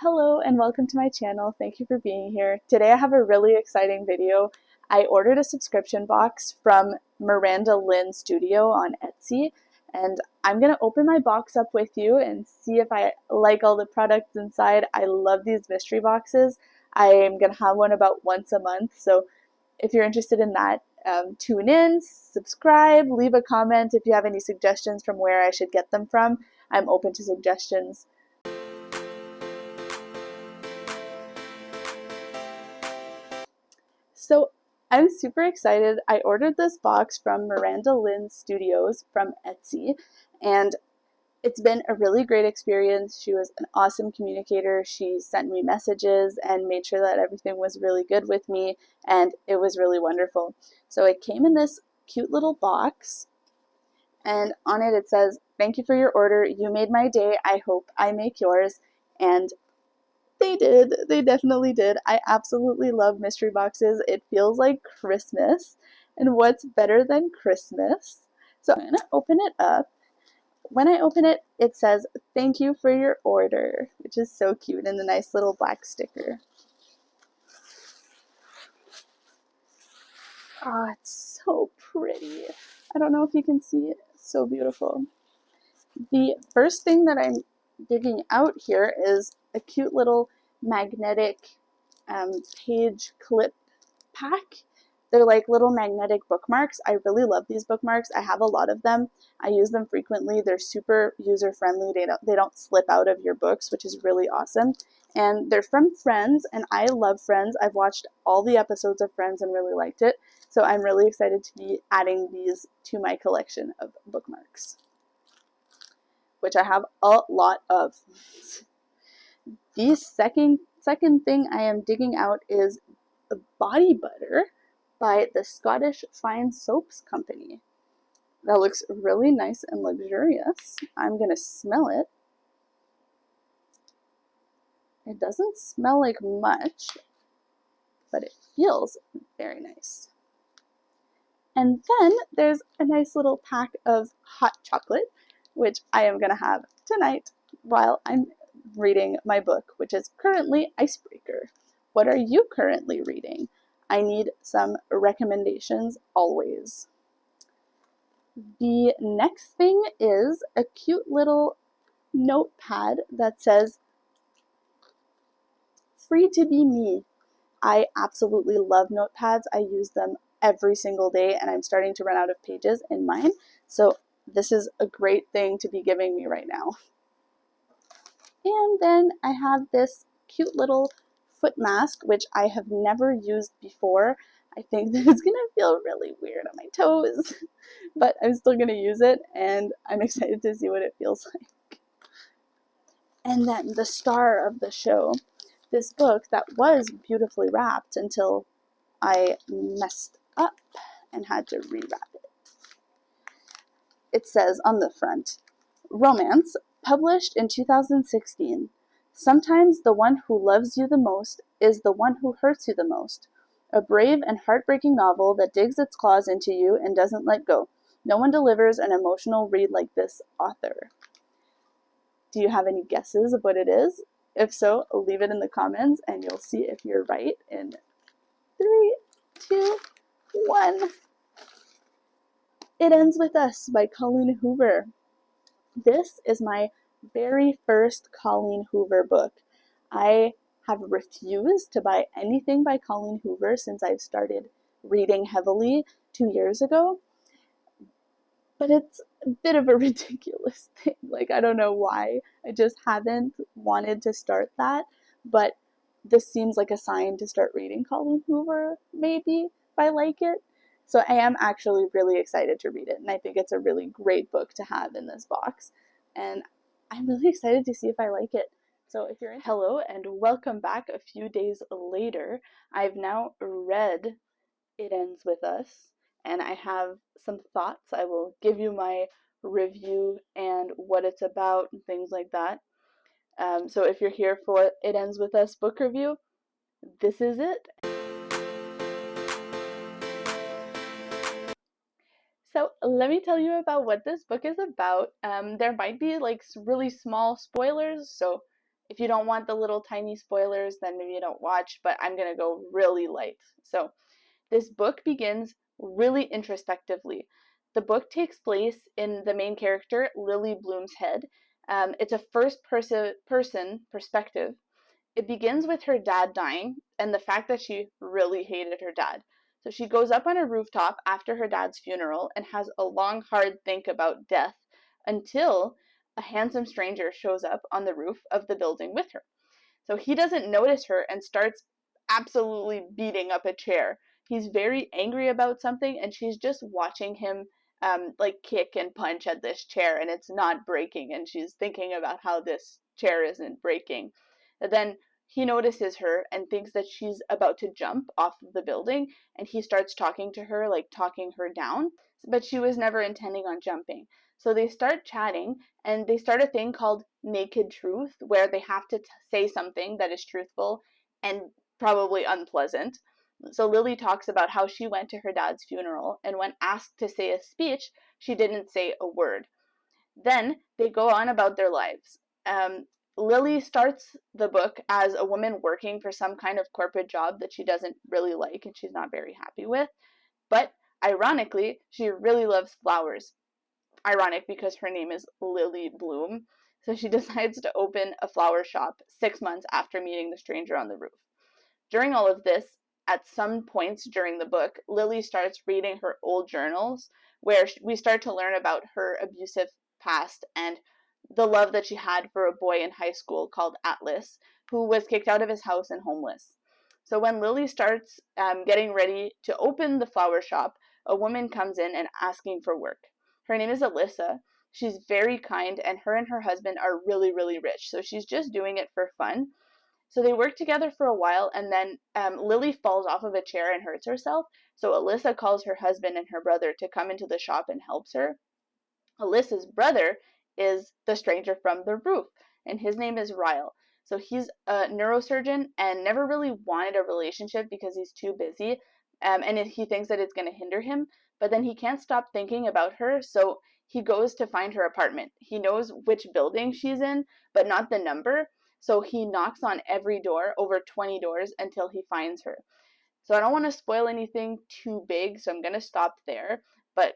Hello and welcome to my channel. Thank you for being here. Today I have a really exciting video. I ordered a subscription box from MirandaLynn Studio on Etsy, and I'm going to open my box up with you and see if I like all the products inside. I love these mystery boxes. I am going to have one about once a month, so if you're interested in that, tune in, subscribe, leave a comment if you have any suggestions from where I should get them from. I'm open to suggestions. So I'm super excited. I ordered this box from MirandaLynn Studios from Etsy, and it's been a really great experience. She was an awesome communicator. She sent me messages and made sure that everything was really good with me, and it was really wonderful. So it came in this cute little box, and on it it says, "Thank you for your order. You made my day. I hope I make yours." And they did. They definitely did. I absolutely love mystery boxes. It feels like Christmas. And what's better than Christmas? So I'm going to open it up. When I open it, it says, "Thank you for your order," which is so cute, and a nice little black sticker. Ah, it's so pretty. I don't know if you can see it. It's so beautiful. The first thing that I'm digging out here is a cute little magnetic page clip pack. They're like little magnetic bookmarks. I really love these bookmarks. I have a lot of them. I use them frequently. They're super user friendly. They don't slip out of your books, which is really awesome. And they're from Friends, and I love Friends. I've watched all the episodes of Friends and really liked it. So I'm really excited to be adding these to my collection of bookmarks, which I have a lot of. The second thing I am digging out is the body butter by the Scottish Fine Soaps Company. That looks really nice and luxurious. I'm going to smell it. It doesn't smell like much, but it feels very nice. And then there's a nice little pack of hot chocolate, which I am going to have tonight while I'm reading my book, which is currently Icebreaker. What are you currently reading? I need some recommendations always. The next thing is a cute little notepad that says, "Free to be me." I absolutely love notepads. I use them every single day, and I'm starting to run out of pages in mine. So this is a great thing to be giving me right now. And then I have this cute little foot mask, which I have never used before. I think that it's going to feel really weird on my toes, but I'm still going to use it, and I'm excited to see what it feels like. And then the star of the show, this book that was beautifully wrapped until I messed up and had to rewrap it. It says on the front, "Romance, published in 2016. Sometimes the one who loves you the most is the one who hurts you the most. A brave and heartbreaking novel that digs its claws into you and doesn't let go. No one delivers an emotional read like this author." Do you have any guesses of what it is? If so, leave it in the comments and you'll see if you're right in 3, 2, 1. It Ends With Us by Colleen Hoover. This is my very first Colleen Hoover book. I have refused to buy anything by Colleen Hoover since I've started reading heavily 2 years ago. But it's a bit of a ridiculous thing. Like, I don't know why. I just haven't wanted to start that. But this seems like a sign to start reading Colleen Hoover, maybe, if I like it. So I am actually really excited to read it, and I think it's a really great book to have in this box. And I'm really excited to see if I like it. So if you're in, hello and welcome back a few days later. I've now read It Ends With Us, and I have some thoughts. I will give you my review and what it's about and things like that. So if you're here for It Ends With Us book review, this is it. So let me tell you about what this book is about. There might be like really small spoilers, so If you don't want the little tiny spoilers, then maybe you don't watch, but I'm going to go really light. So this book begins really introspectively. The book takes place in the main character, Lily Bloom's head. It's a first-person perspective. It begins with her dad dying and the fact that she really hated her dad. So she goes up on a rooftop after her dad's funeral and has a long, hard think about death until a handsome stranger shows up on the roof of the building with her. So he doesn't notice her and starts absolutely beating up a chair. He's very angry about something, and she's just watching him like kick and punch at this chair, and it's not breaking. And she's thinking about how this chair isn't breaking. And then he notices her and thinks that she's about to jump off of the building, and he starts talking to her, like talking her down, but she was never intending on jumping. So they start chatting, and they start a thing called naked truth, where they have to say something that is truthful and probably unpleasant. So Lily talks about how she went to her dad's funeral, and when asked to say a speech, she didn't say a word. Then they go on about their lives. Lily starts the book as a woman working for some kind of corporate job that she doesn't really like and she's not very happy with. But ironically, she really loves flowers. Ironic because her name is Lily Bloom. So she decides to open a flower shop 6 months after meeting the stranger on the roof. During all of this, at some points during the book, Lily starts reading her old journals where we start to learn about her abusive past and the love that she had for a boy in high school called Atlas, who was kicked out of his house and homeless. So when Lily starts getting ready to open the flower shop, a woman comes in and asking for work. Her name is Alyssa. She's very kind, and her husband are really, really rich. So she's just doing it for fun. So they work together for a while, and then Lily falls off of a chair and hurts herself. So Alyssa calls her husband and her brother to come into the shop and helps her. Alyssa's brother is the stranger from the roof, and his name is Ryle. So he's a neurosurgeon and never really wanted a relationship because he's too busy, and he thinks that it's going to hinder him. But then he can't stop thinking about her, so he goes to find her apartment. He knows which building she's in, but not the number. So he knocks on every door, over 20 doors, until he finds her. So I don't want to spoil anything too big, so I'm going to stop there. But,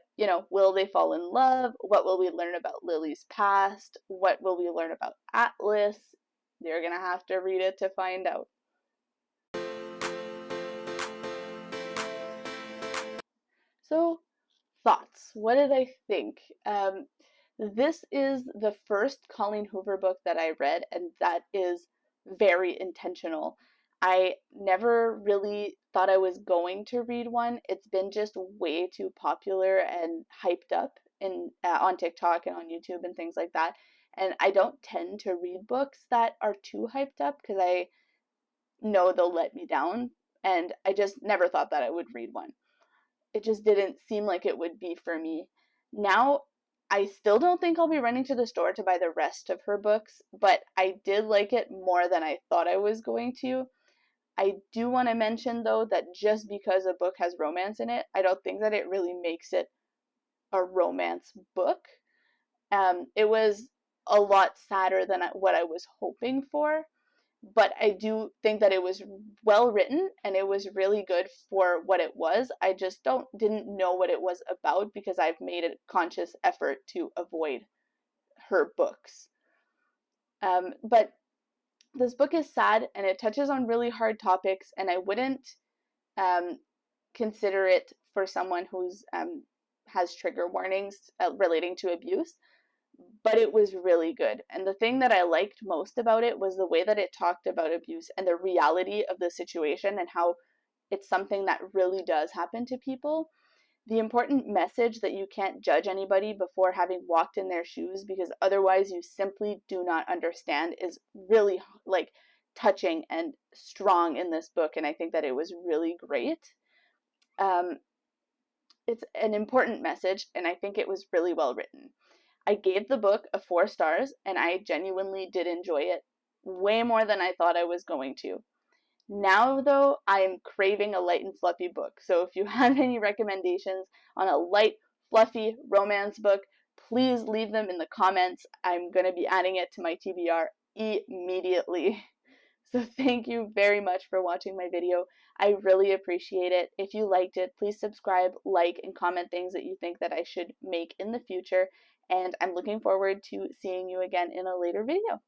will they fall in love? What will we learn about Lily's past? What will we learn about Atlas? You're going to have to read it to find out. So, thoughts. What did I think? This is the first Colleen Hoover book that I read, and that is very intentional. I never really thought I was going to read one. It's been just way too popular and hyped up on TikTok and on YouTube and things like that. And I don't tend to read books that are too hyped up because I know they'll let me down. And I just never thought that I would read one. It just didn't seem like it would be for me. Now, I still don't think I'll be running to the store to buy the rest of her books, but I did like it more than I thought I was going to. I do want to mention, though, that just because a book has romance in it, I don't think that it really makes it a romance book. It was a lot sadder than what I was hoping for, but I do think that it was well written and it was really good for what it was. I just didn't know what it was about because I've made a conscious effort to avoid her books. But this book is sad and it touches on really hard topics, and I wouldn't consider it for someone who's has trigger warnings relating to abuse, but it was really good. And the thing that I liked most about it was the way that it talked about abuse and the reality of the situation and how it's something that really does happen to people. The important message that you can't judge anybody before having walked in their shoes because otherwise you simply do not understand is really touching and strong in this book, and I think that it was really great. It's an important message, and I think it was really well written. I gave the book a 4 stars, and I genuinely did enjoy it way more than I thought I was going to. Now, though, I am craving a light and fluffy book. So if you have any recommendations on a light, fluffy romance book, please leave them in the comments. I'm going to be adding it to my TBR immediately. So thank you very much for watching my video. I really appreciate it. If you liked it, please subscribe, like, and comment things that you think that I should make in the future. And I'm looking forward to seeing you again in a later video.